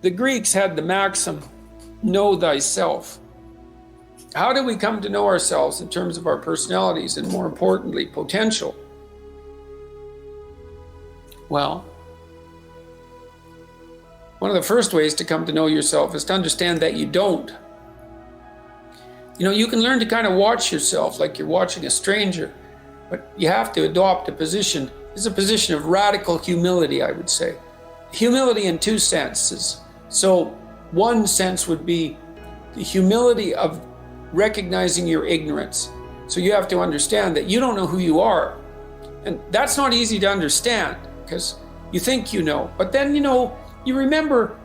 The Greeks had the maxim, know thyself. How do we come to know ourselves in terms of our personalities and, more importantly, potential? Well, one of the first ways to come to know yourself is to understand that you don't. You can learn to kind of watch yourself like you're watching a stranger, but you have to adopt a position. It's a position of radical humility, I would say. Humility in two senses. So one sense would be the humility of recognizing your ignorance. So you have to understand that you don't know who you are. And that's not easy to understand because you think you know. But then, you remember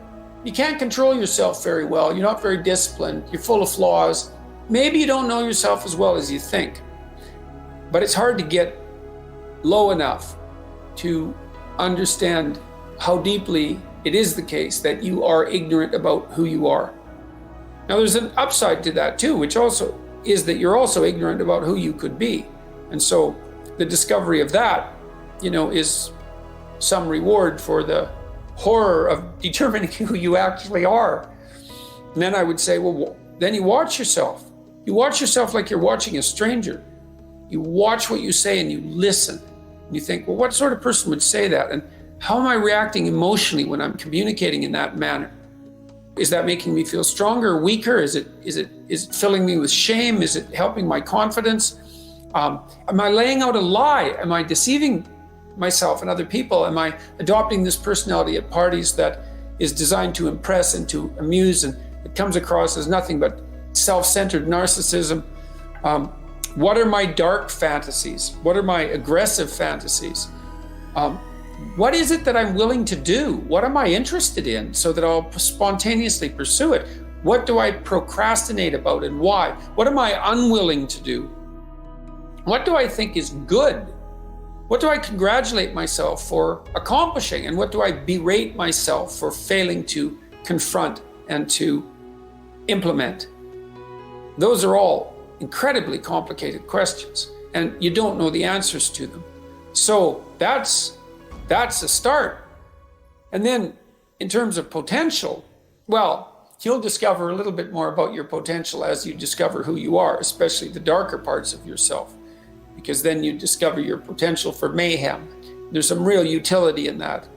you can't control yourself very well. You're not very disciplined. You're full of flaws. Maybe you don't know yourself as well as you think. But it's hard to get low enough to understand how deeply it is the case that you are ignorant about who you are. Now, there's an upside to that too, which also is that you're also ignorant about who you could be. And so the discovery of that, is some reward for the horror of determining who you actually are. And then I would say, well, then you watch yourself. You watch yourself like you're watching a stranger. You watch what you say and you listen. And you think, well, what sort of person would say that? And how am I reacting emotionally when I'm communicating in that manner? Is that making me feel stronger or weaker? Is it filling me with shame? Is it helping my confidence? Am I laying out a lie? Am I deceiving myself and other people? Am I adopting this personality at parties that is designed to impress and to amuse, and it comes across as nothing but self-centered narcissism? What are my dark fantasies? What are my aggressive fantasies? What is it that I'm willing to do? What am I interested in so that I'll spontaneously pursue it? What do I procrastinate about and why? What am I unwilling to do? What do I think is good? What do I congratulate myself for accomplishing? And what do I berate myself for failing to confront and to implement? Those are all incredibly complicated questions, and you don't know the answers to them. So that's a start. And then in terms of potential, well, you'll discover a little bit more about your potential as you discover who you are, especially the darker parts of yourself, because then you discover your potential for mayhem. There's some real utility in that.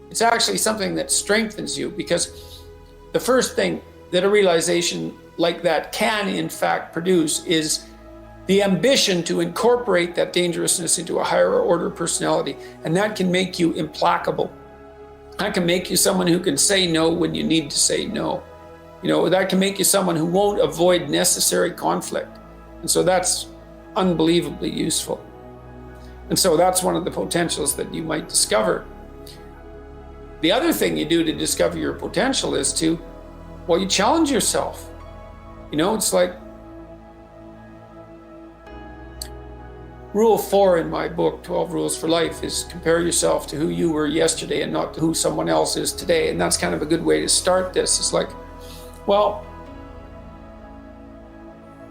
It's actually something that strengthens you, because the first thing that a realization like that can in fact produce is the ambition to incorporate that dangerousness into a higher order personality. And that can make you implacable. That can make you someone who can say no when you need to say no. That can make you someone who won't avoid necessary conflict. And so that's unbelievably useful. And so that's one of the potentials that you might discover. The other thing you do to discover your potential is to, you challenge yourself. It's like Rule 4 in my book, 12 Rules for Life, is compare yourself to who you were yesterday and not to who someone else is today. And that's kind of a good way to start this. It's like,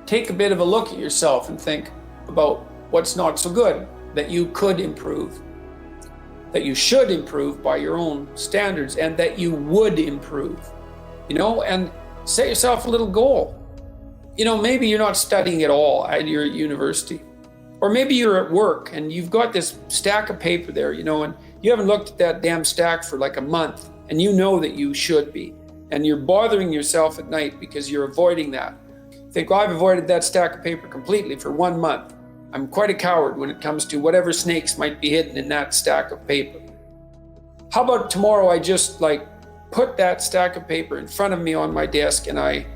take a bit of a look at yourself and think about what's not so good, that you could improve, that you should improve by your own standards, and that you would improve, and set yourself a little goal. Maybe you're not studying at all at your university. Or maybe you're at work and you've got this stack of paper there, and you haven't looked at that damn stack for like a month, and you know that you should be. And you're bothering yourself at night because you're avoiding that. You think, I've avoided that stack of paper completely for 1 month. I'm quite a coward when it comes to whatever snakes might be hidden in that stack of paper. How about tomorrow I just put that stack of paper in front of me on my desk and I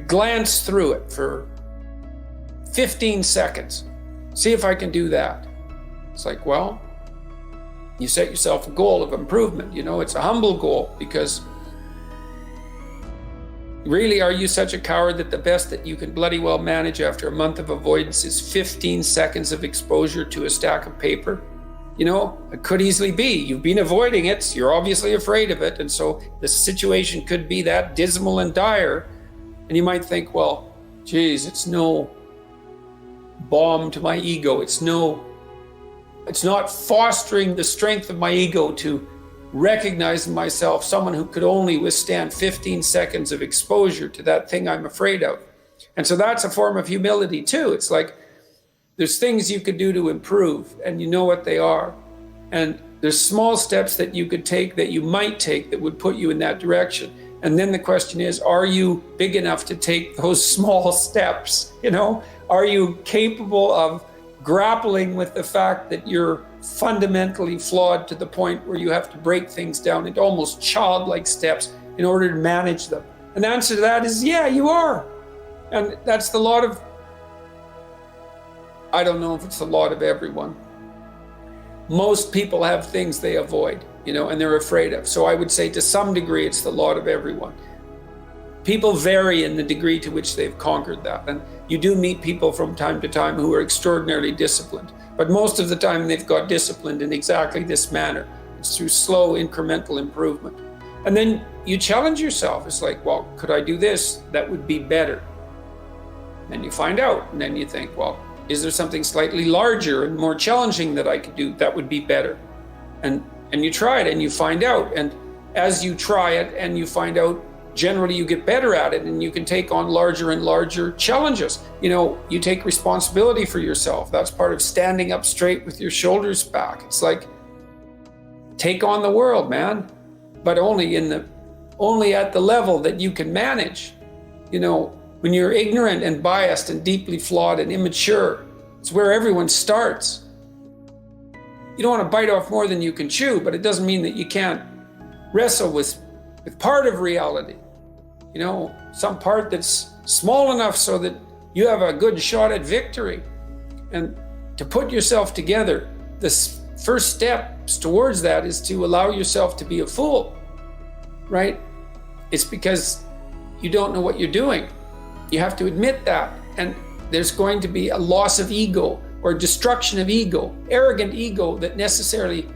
glance through it for 15 seconds. See if I can do that. It's like, you set yourself a goal of improvement. It's a humble goal, because really, are you such a coward that the best that you can bloody well manage after a month of avoidance is 15 seconds of exposure to a stack of paper? It could easily be. You've been avoiding it. So you're obviously afraid of it. And so the situation could be that dismal and dire. And you might think, it's no balm to my ego. It's not fostering the strength of my ego to recognize in myself someone who could only withstand 15 seconds of exposure to that thing I'm afraid of. And so that's a form of humility too. It's like there's things you could do to improve, and you know what they are. And there's small steps that you could take, that you might take, that would put you in that direction. And then the question is, are you big enough to take those small steps? You know, are you capable of grappling with the fact that you're fundamentally flawed to the point where you have to break things down into almost childlike steps in order to manage them? And the answer to that is, yeah, you are. And that's the lot of, I don't know if it's the lot of everyone. Most people have things they avoid, you know, and they're afraid of. So I would say to some degree, it's the lot of everyone. People vary in the degree to which they've conquered that. And you do meet people from time to time who are extraordinarily disciplined. But most of the time they've got disciplined in exactly this manner. It's through slow incremental improvement. And then you challenge yourself. It's like, well, could I do this? That would be better. Then you find out, and then you think, well, is there something slightly larger and more challenging that I could do that would be better? And you try it and you find out. And as you try it and you find out, generally you get better at it and you can take on larger and larger challenges. You know, you take responsibility for yourself. That's part of standing up straight with your shoulders back. It's like, take on the world, man, but only at the level that you can manage. You know, when you're ignorant and biased and deeply flawed and immature, it's where everyone starts. You don't want to bite off more than you can chew, but it doesn't mean that you can't wrestle with part of reality. You know, some part that's small enough so that you have a good shot at victory. And to put yourself together, the first steps towards that is to allow yourself to be a fool, right? It's because you don't know what you're doing. You have to admit that. And there's going to be a loss of ego or destruction of ego, arrogant ego that necessarily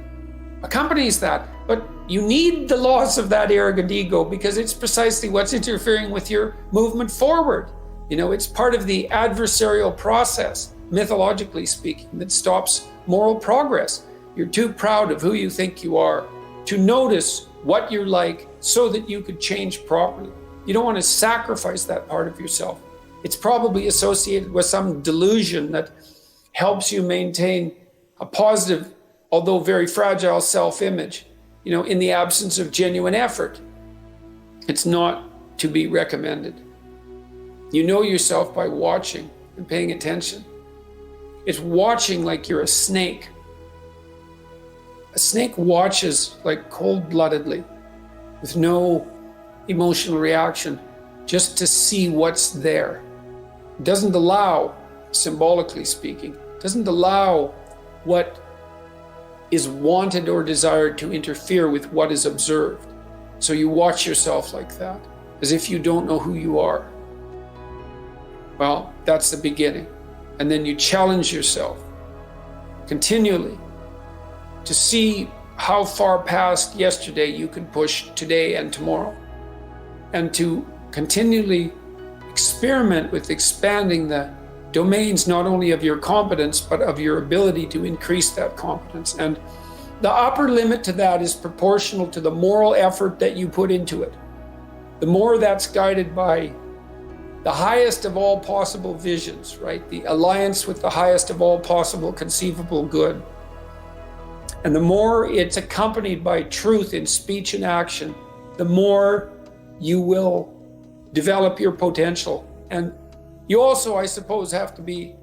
accompanies that. But you need the loss of that arrogant ego because it's precisely what's interfering with your movement forward. You know, it's part of the adversarial process, mythologically speaking, that stops moral progress. You're too proud of who you think you are to notice what you're like so that you could change properly. You don't want to sacrifice that part of yourself. It's probably associated with some delusion that helps you maintain a positive, although very fragile self-image, you know, in the absence of genuine effort. It's not to be recommended. You know yourself by watching and paying attention. It's watching like you're a snake. A snake watches like cold-bloodedly, with no emotional reaction, just to see what's there. It doesn't allow, symbolically speaking, doesn't allow what is wanted or desired to interfere with what is observed. So you watch yourself like that, as if you don't know who you are. Well, that's the beginning. And then you challenge yourself continually to see how far past yesterday you can push today and tomorrow, and to continually experiment with expanding the domains not only of your competence, but of your ability to increase that competence. And the upper limit to that is proportional to the moral effort that you put into it. The more that's guided by the highest of all possible visions, right? The alliance with the highest of all possible conceivable good. And the more it's accompanied by truth in speech and action, the more you will develop your potential. And you also, I suppose, have to be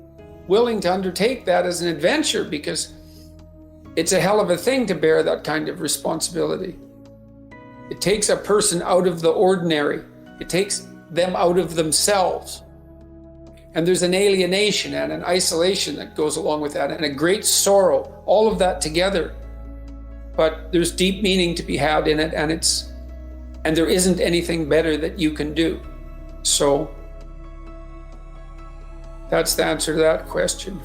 willing to undertake that as an adventure, because it's a hell of a thing to bear that kind of responsibility. It takes a person out of the ordinary. It takes them out of themselves. And there's an alienation and an isolation that goes along with that, and a great sorrow, all of that together. But there's deep meaning to be had in it, and there isn't anything better that you can do. So that's the answer to that question.